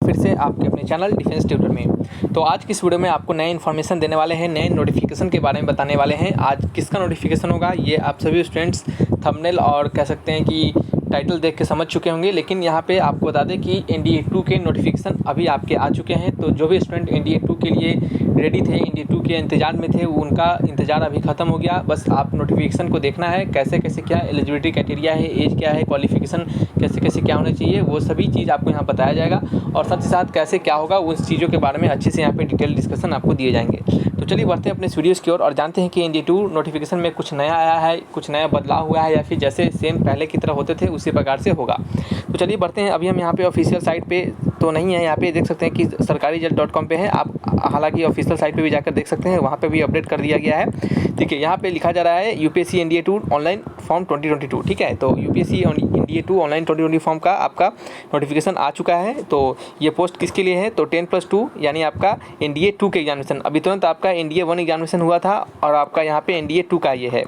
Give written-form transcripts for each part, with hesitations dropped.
फिर से आपके अपने चैनल डिफेंस ट्यूटर में। तो आज की इस वीडियो में आपको नए इन्फॉर्मेशन देने वाले हैं, नए नोटिफिकेशन के बारे में बताने वाले हैं। आज किसका नोटिफिकेशन होगा ये आप सभी स्टूडेंट्स थंबनेल और कह सकते हैं कि टाइटल देख के समझ चुके होंगे, लेकिन यहाँ पे आपको बता दें कि एनडीए 2 के नोटिफिकेशन अभी आपके आ चुके हैं। तो जो भी स्टूडेंट एनडीए 2 के लिए रेडी थे, एनडीए 2 के इंतजार में थे, उनका इंतजार अभी खत्म हो गया। बस आप नोटिफिकेशन को देखना है, कैसे कैसे क्या एलिजिबिलिटी क्राइटेरिया है, एज क्या है, क्वालिफिकेशन कैसे कैसे क्या होना चाहिए, वो सभी चीज़ आपको यहाँ बताया जाएगा। और साथ ही साथ कैसे क्या होगा उन चीज़ों के बारे में अच्छे से यहाँ पे डिटेल डिस्कशन आपको दिए जाएंगे। तो चलिए बढ़ते हैं अपने वीडियोज़ की ओर और जानते हैं कि एनडीए 2 नोटिफिकेशन में कुछ नया आया है, कुछ नया बदलाव हुआ है, या फिर जैसे सेम पहले की तरह होते थे उसी प्रकार से होगा। तो चलिए बढ़ते हैं। अभी हम यहाँ पे ऑफिशियल साइट पे तो नहीं है, यहाँ पे देख सकते हैं कि sarkari.com पे है। आप हालांकि ऑफिशियल साइट पे भी जाकर देख सकते हैं, वहाँ पे भी अपडेट कर दिया गया है। ठीक है, यहाँ पे लिखा जा रहा है यूपीएससी एनडीए 2 ऑनलाइन फॉर्म 2022। ठीक है, तो यूपीएससी एनडीए 2 ऑनलाइन 2020 फॉर्म का आपका नोटिफिकेशन आ चुका है। तो ये पोस्ट किसके लिए है? तो 10+2 यानी आपका एनडीए 2 के एग्जामिनेशन। अभी तुरंत आपका एनडीए 1 एग्जामिनेशन हुआ था और आपका यहाँ पे एनडीए 2 का ये है।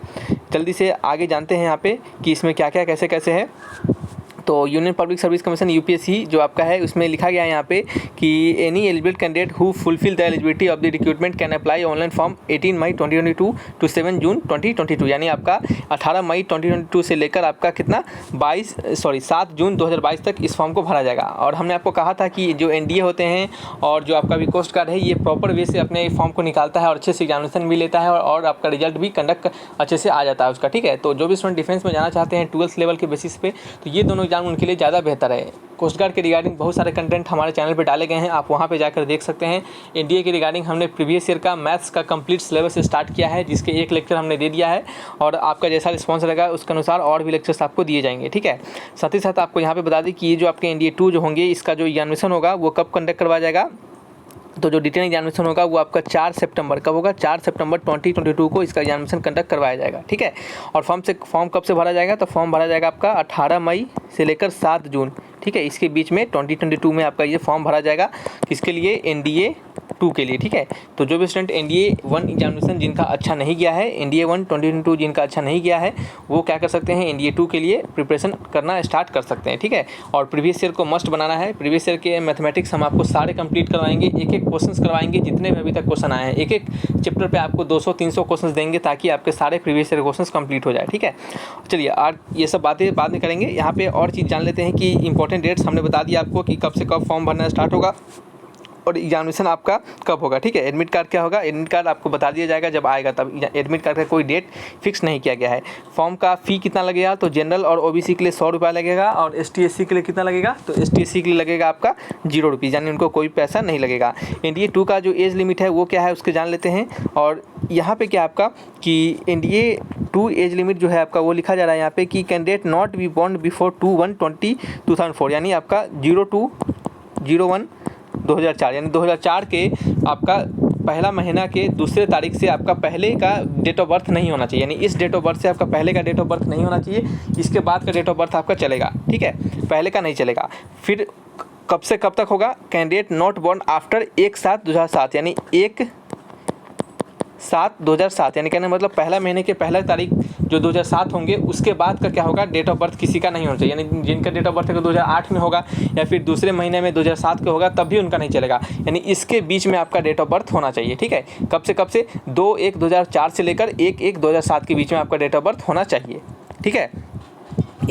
जल्दी से आगे जानते हैं यहाँ पे कि इसमें क्या क्या कैसे कैसे है। तो union public service commission UPSC जो आपका है उसमें लिखा गया है यहाँ पे कि any eligible candidate who fulfil the eligibility of the recruitment can apply online form 18 May 2022 to 7 June 2022। यानी आपका 18 मई 2022 से लेकर आपका कितना 7 जून 2022 तक इस फॉर्म को भरा जाएगा। और हमने आपको कहा था कि जो एनडीए होते हैं और जो आपका भी कोस्ट गार्ड है, ये प्रॉपर वे से अपने फॉर्म को निकालता है और अच्छे से एग्जामिनेशन भी लेता है और आपका रिजल्ट भी कंडक्ट अच्छे से आ जाता है उसका। ठीक है, तो जो भी स्टूडेंट डिफेंस में जाना चाहते हैं 12th लेवल के बेसिस पे, तो ये दोनों एग्जाम उनके लिए ज़्यादा बेहतर है। कोस्ट गार्ड के रिगार्डिंग बहुत सारे कंटेंट हमारे चैनल पे डाले गए हैं, आप वहाँ पे जाकर देख सकते हैं। एनडीए के रिगार्डिंग हमने प्रीवियस ईयर का मैथ्स का कंप्लीट सिलेबस स्टार्ट किया है, जिसके एक लेक्चर हमने दे दिया है और आपका जैसा रिस्पॉन्स रहेगा उसके अनुसार और भी लेक्चर्स आपको दिए जाएंगे। ठीक है, साथ ही साथ आपको यहाँ पे बता दें कि ये जो आपके एनडीए 2 जो होंगे, इसका जो एग्जामिनेशन होगा वो कब कंडक्ट करवाया जाएगा। तो जो डिटेल एग्जामिनेशन होगा वो आपका 4 सितंबर कब होगा? 4 सितंबर 2022 को इसका एग्जामिनेशन कंडक्ट करवाया जाएगा। ठीक है, और फॉर्म कब से भरा जाएगा? तो फॉर्म भरा जाएगा आपका 18 मई से लेकर 7 जून। ठीक है, इसके बीच में 2022 में आपका ये फॉर्म भरा जाएगा। किसके लिए? एनडीए 2 के लिए। ठीक है, तो जो भी स्टूडेंट एनडीए 1 एग्जामिनेशन जिनका अच्छा नहीं गया है, एनडीए 1 2022 जिनका अच्छा नहीं गया है, वो क्या कर सकते हैं? एनडीए 2 के लिए प्रिपरेशन करना स्टार्ट कर सकते हैं। ठीक है, और प्रीवियस ईयर को मस्ट बनाना है। प्रीवियस ईयर के मैथमेटिक्स हम आपको सारे कंप्लीट करवाएंगे, एक एक क्वेश्चंस करवाएंगे जितने भी अभी तक क्वेश्चन आए हैं। एक एक चैप्टर पे आपको 200-300 क्वेश्चन देंगे ताकि आपके सारे प्रीवियस ईयर क्वेश्चन कंप्लीट हो जाए। ठीक है, चलिए आज ये सब बातें बाद में करेंगे। यहाँ पे और चीज़ जान लेते हैं कि इंपॉर्टेंट डेट्स हमने बता दिया आपको कि कब से कब फॉर्म भरना स्टार्ट होगा और एग्जामिनेशन आपका कब होगा। ठीक है, एडमिट कार्ड क्या होगा? एडमिट कार्ड आपको बता दिया जाएगा जब आएगा, तब एडमिट कार्ड का कोई डेट फिक्स नहीं किया गया है। फॉर्म का फ़ी कितना लगेगा? तो जनरल और ओबीसी के लिए 100 रुपये लगेगा और एसटी एससी के लिए कितना लगेगा? तो एसटी एससी के लिए लगेगा आपका 0 रुपीज़, यानी उनको कोई पैसा नहीं लगेगा। एनडीए 2 का जो एज लिमिट है वो क्या है उसके जान लेते हैं। और यहाँ पे क्या आपका कि एनडीए 2 एज लिमिट जो है आपका वो लिखा जा रहा है यहाँ पे कि candidate not be born before 2/1/2004, यानी आपका 02/01/2004, यानी 2004 के आपका पहला महीना के दूसरे तारीख से आपका पहले का डेट ऑफ बर्थ नहीं होना चाहिए। यानी इस डेट ऑफ बर्थ से आपका पहले का डेट ऑफ बर्थ नहीं होना चाहिए, इसके बाद का डेट ऑफ बर्थ आपका चलेगा। ठीक है, पहले का नहीं चलेगा। फिर कब से कब तक होगा? कैंडिडेट नॉट बॉर्न आफ्टर 1/7/2007, यानी 1/7/2007, यानी कहने मतलब पहला महीने के पहला तारीख जो 2007 होंगे उसके बाद का क्या होगा? डेट ऑफ बर्थ किसी का नहीं होना चाहिए। यानी जिनका डेट ऑफ बर्थ 2008 में होगा या फिर दूसरे महीने में 2007 का होगा तब भी उनका नहीं चलेगा, यानी इसके बीच में आपका डेट ऑफ बर्थ होना चाहिए। ठीक है, कब से 2/1/2004 से लेकर 1/1/2007 के बीच में आपका डेट ऑफ बर्थ होना चाहिए। ठीक है,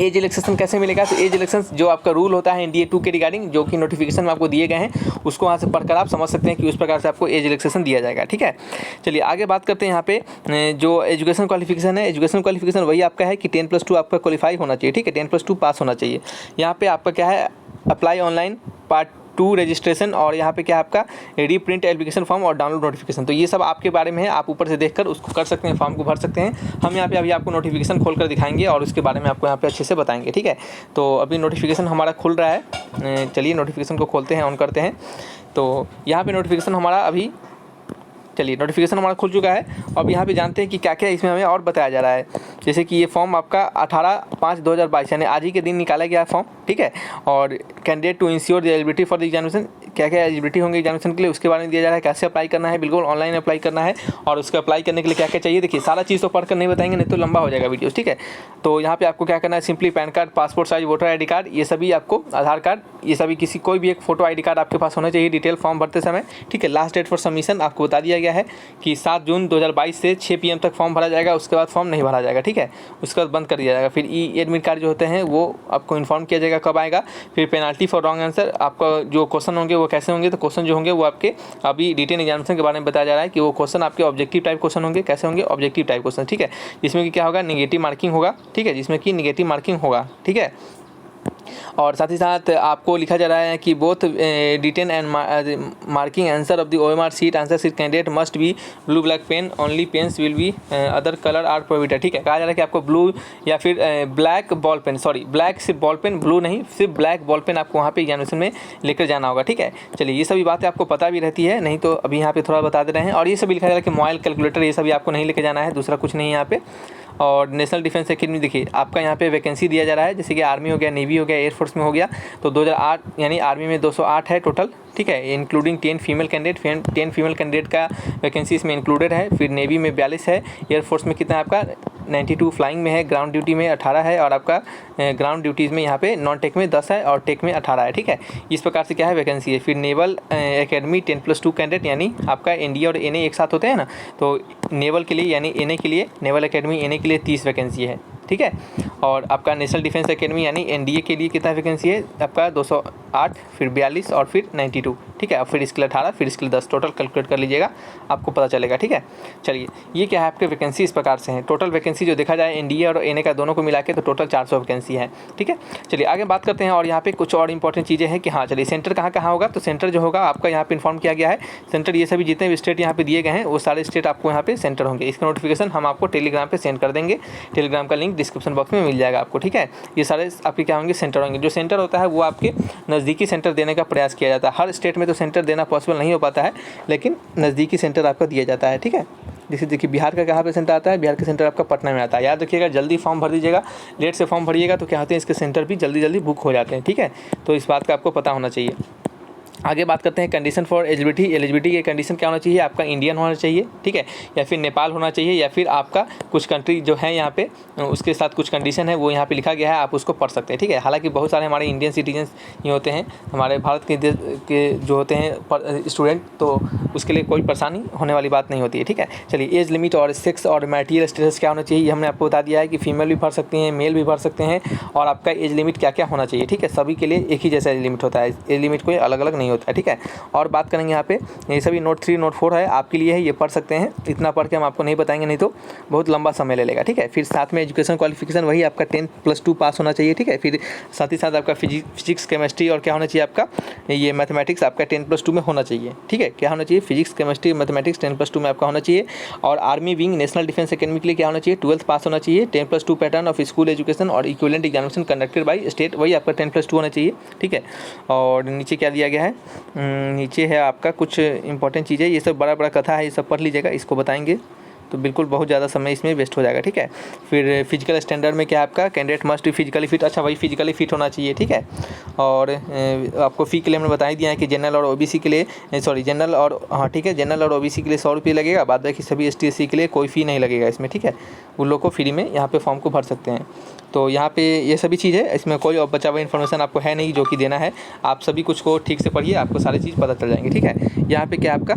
एज रिलैक्सेशन कैसे मिलेगा? तो एज रिलैक्सेशन जो आपका रूल होता है एनडीए 2 के रिगार्डिंग, जो कि नोटिफिकेशन में आपको दिए गए हैं, उसको वहाँ से पढ़कर आप समझ सकते हैं कि उस प्रकार से आपको एज रिलैक्सेशन दिया जाएगा। ठीक है, चलिए आगे बात करते हैं। यहाँ पे जो एजुकेशन क्वालिफिकेशन है, एजुकेशन क्वालिफिकेशन वही आपका है कि 10+2 आपका क्वालिफाई होना चाहिए। ठीक है, 10+2 पास होना चाहिए। यहाँ पे आपका क्या है? अप्लाई ऑनलाइन पार्ट 2 रजिस्ट्रेशन, और यहाँ पे क्या है आपका रीप्रिंट एप्लीकेशन फॉर्म और डाउनलोड नोटिफिकेशन। तो ये सब आपके बारे में है, आप ऊपर से देखकर उसको कर सकते हैं, फॉर्म को भर सकते हैं। हम यहाँ पे अभी आपको नोटिफिकेशन खोलकर दिखाएंगे और उसके बारे में आपको यहाँ पे अच्छे से बताएंगे। ठीक है, तो अभी नोटिफिकेशन हमारा खुल रहा है, चलिए नोटिफिकेशन को खोलते हैं, ऑन करते हैं। तो यहाँ पर नोटिफिकेशन हमारा अभी, चलिए नोटिफिकेशन हमारा खुल चुका है। अब यहाँ पे जानते हैं कि क्या क्या इसमें हमें और बताया जा रहा है। जैसे कि ये फॉर्म आपका 18/5/2022 यानी आज ही के दिन निकाला गया है फॉर्म। ठीक है, और candidate to ensure the eligibility for the examination, क्या क्या एलिजिबिलिटी होंगे एग्जामिनेशन के लिए उसके बारे में दिया जा रहा है। कैसे अप्लाई करना है, बिल्कुल ऑनलाइन अप्लाई करना है, और उसको अप्लाई करने के लिए क्या क्या चाहिए। देखिए सारा चीज़ तो पढ़कर नहीं बताएंगे, नहीं तो लंबा हो जाएगा वीडियो, ठीक है। तो यहाँ पे आपको क्या करना है, simply pan card, passport size voter ID card, ये सभी आपको, आधार कार्ड, ये सभी किसी कोई भी एक फोटो ID कार्ड आपके पास होना चाहिए डिटेल फॉर्म भरते समय, ठीक है। लास्ट डेट फॉर सबमिशन आपको बता दिया गया है कि 7 जून 2022 से 6 PM तक फॉर्म भरा जाएगा, उसके बाद फॉर्म नहीं भरा जाएगा, ठीक है, उसके बाद बंद कर दिया जाएगा। फिर एडमिट कार्ड जो होते हैं वो आपको इन्फॉर्म किया जाएगा कब आएगा। फिर पेनाल्टी फॉर रॉन्ग आंसर, आपका जो क्वेश्चन होंगे वो कैसे होंगे, तो क्वेश्चन जो होंगे वो आपके अभी रिटेन एग्जामिनेशन के बारे में बताया जा रहा है कि वो क्वेश्चन आपके ऑब्जेक्टिव टाइप क्वेश्चन होंगे। कैसे होंगे, ऑब्जेक्टिव टाइप क्वेश्चन, ठीक है, जिसमें कि क्या होगा, नेगेटिव मार्किंग होगा, ठीक है, जिसमें कि नेगेटिव मार्किंग होगा, ठीक है। और साथ ही साथ आपको लिखा जा रहा है कि both written and marking answer of the OMR sheet answer sheet candidate must be blue black pen, only pens will be other colour are prohibited, ठीक है। कहा जा रहा है कि आपको ब्लू या फिर black ball pen, sorry black सिर्फ बॉल पेन, ब्लू नहीं, सिर्फ ब्लैक बॉल पेन आपको वहाँ पे एग्जामिनेशन में लेकर जाना होगा, ठीक है। चलिए ये सभी बातें आपको पता भी रहती है, नहीं तो अभी यहाँ पे थोड़ा बता दे रहे हैं। और ये सभी लिखा जा रहा है कि मोबाइल कैलकुलेटर ये सभी आपको नहीं लेके जाना है, दूसरा कुछ नहीं है यहाँ पे। और नेशनल डिफेंस एकेडमी देखिए आपका यहाँ पे वैकेंसी दिया जा रहा है, जैसे कि आर्मी हो गया, नेवी हो गया, एयरफोर्स में हो गया, तो 2008 यानी आर्मी में 208 है टोटल, ठीक है, including 10 female candidate, 10 female candidate का वैकेंसी इसमें इंक्लूडेड है। फिर नेवी में 42 है, एयरफोर्स में कितना है आपका 92 फ्लाइंग में है, ग्राउंड ड्यूटी में 18 है, और आपका ग्राउंड ड्यूटीज़ में यहाँ पे नॉन टेक में 10 है और टेक में 18 है, ठीक है। इस प्रकार से क्या है वैकेंसी है। फिर नेवल एकेडमी 10+2 कैंडिडेट, यानी आपका NDA और NA एक साथ होते हैं ना, तो नेवल के लिए यानी NA के लिए, नेवल एकेडमी NA के लिए 30 वैकेंसी है, ठीक है। और आपका नेशनल डिफेंस एकेडमी यानी NDA के लिए कितना वैकेंसी है आपका 208, फिर 42 और फिर 92, ठीक है। और फिर इसके लिए 18, फिर इसके लिए 10, टोटल कैलकुलेट कर लीजिएगा, आपको पता चलेगा, ठीक है। चलिए ये क्या है आपके वैकेंसी इस प्रकार से हैं। टोटल वैकेंसी जो देखा जाए NDA और NA का दोनों को मिला के तो टोटल 400 वैकेंसी है, ठीक है। चलिए आगे बात करते हैं। और यहाँ पे कुछ और इंपॉर्टेंट चीज़ें हैं कि हाँ चलिए सेंटर कहाँ कहाँ होगा, तो सेंटर जो होगा आपका यहाँ पे इन्फॉर्म किया गया है। सेंटर ये सभी जितने भी स्टेट यहाँ पे दिए गए हैं वो सारे स्टेट आपको यहाँ पे सेंटर होंगे। इसका नोटिफिकेशन हम आपको टेलीग्राम पे सेंड कर देंगे, टेलीग्राम का लिंक डिस्क्रिप्शन बॉक्स में मिल जाएगा आपको, ठीक है। ये सारे आपके क्या होंगे, सेंटर होंगे। जो सेंटर होता है वो आपके नज़दीकी सेंटर देने का प्रयास किया जाता है। हर स्टेट में तो सेंटर देना पॉसिबल नहीं हो पाता है, लेकिन नज़दीकी सेंटर आपका दिया जाता है, ठीक है। जैसे देखिए बिहार का कहाँ पे सेंटर आता है, बिहार का सेंटर आपका पटना में आता है। याद रखिएगा, जल्दी फॉर्म भर दीजिएगा, लेट से फॉर्म भरिएगा तो क्या होते हैं इसके सेंटर भी जल्दी जल्दी बुक हो जाते हैं, ठीक है। तो इस बात का आपको पता होना चाहिए। आगे बात करते हैं कंडीशन फॉर एलिजिबिलिटी के कंडीशन क्या होना चाहिए, आपका इंडियन होना चाहिए, ठीक है, या फिर नेपाल होना चाहिए, या फिर आपका कुछ कंट्री जो है यहाँ पे उसके साथ कुछ कंडीशन है वो यहाँ पे लिखा गया है, आप उसको पढ़ सकते हैं, ठीक है। हालांकि बहुत सारे हमारे इंडियन सिटीजन्स ये होते हैं, हमारे भारत के जो होते हैं स्टूडेंट, तो उसके लिए कोई परेशानी होने वाली बात नहीं होती है, ठीक है। चलिए एज लिमिट और सेक्स और मैरिटल स्टेटस क्या होना चाहिए, ये हमने आपको बता दिया है कि फीमेल भी भर सकती हैं, मेल भी भर सकते हैं, और आपका एज लिमिट क्या क्या होना चाहिए, ठीक है। सभी के लिए एक ही जैसा एज लिमिट होता है, एज लिमिट कोई अलग अलग नहीं होता है, ठीक है। और बात करेंगे यहाँ पे ये सभी नोट 3 नोट 4 है आपके लिए है, ये पढ़ सकते हैं। इतना पढ़ के हम आपको नहीं बताएंगे, नहीं तो बहुत लंबा समय ले लेगा, ठीक है। फिर साथ में एजुकेशन क्वालिफिकेशन वही आपका 10+2 पास होना चाहिए, ठीक है। फिर साथ ही साथ आपका फिजिक्स केमिस्ट्री और क्या होना चाहिए आपका ये मैथमेटिक्स आपका 10+2 में होना चाहिए, ठीक है। क्या होना चाहिए, फिजिक्स केमिस्ट्री मैथमेटिक्स 10+2 में आपका होना चाहिए। और army wing national defence academy के लिए क्या होना चाहिए, 12th पास होना चाहिए, 10+2 पैटर्न ऑफ स्कूल एजुकेशन और equivalent examination conducted by state, वही आपका 10+2 होना चाहिए, ठीक है। और नीचे क्या दिया गया है, नीचे है आपका कुछ इंपॉर्टेंट चीज़ें, ये सब बड़ा बड़ा कथा है, ये सब पढ़ लीजिएगा, इसको बताएंगे तो बिल्कुल बहुत ज़्यादा समय इसमें वेस्ट हो जाएगा, ठीक है। फिर फिजिकल स्टैंडर्ड में क्या आपका candidate must be physically fit, अच्छा वही फिजिकली फिट होना चाहिए, ठीक है। और आपको फ़ी के लिए हमने बता ही दिया है कि जनरल और ओबीसी के लिए जनरल और हाँ ठीक है, जनरल और ओबीसी के लिए 100 रुपये लगेगा, बाद बाकी सभी ST SC के लिए कोई फ़ी नहीं लगेगा इसमें, ठीक है। उन लोग को फ्री में यहाँ पे फॉर्म को भर सकते हैं। तो यहाँ पे ये सभी चीज़ है, इसमें कोई और बचा हुआ इन्फॉर्मेशन आपको है नहीं जो कि देना है। आप सभी कुछ को ठीक से पढ़िए, आपको सारी चीज़ पता चल जाएंगी, ठीक है। यहाँ पे क्या आपका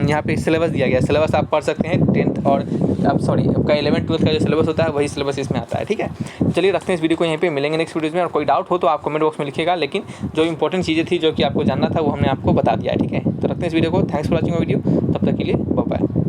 यहाँ पे सिलेबस दिया गया है, सिलेबस आप पढ़ सकते हैं 10th और आपका 11th 12th का जो सिलेबस होता है वही सिलेबस इसमें आता है, ठीक है। चलिए रखते हैं इस वीडियो को यहीं पे, मिलेंगे नेक्स्ट वीडियोज़ में। और कोई डाउट हो तो आप कमेंट बॉक्स में लिखिएगा, लेकिन जो इंपॉर्टेंट चीज़ें थी जो कि आपको जानना था वो हमने आपको बता दिया है, ठीक है। तो रखते हैं इस वीडियो को, थैंक्स फॉर वॉचिंग वीडियो, तब तक के लिए बाय बाय।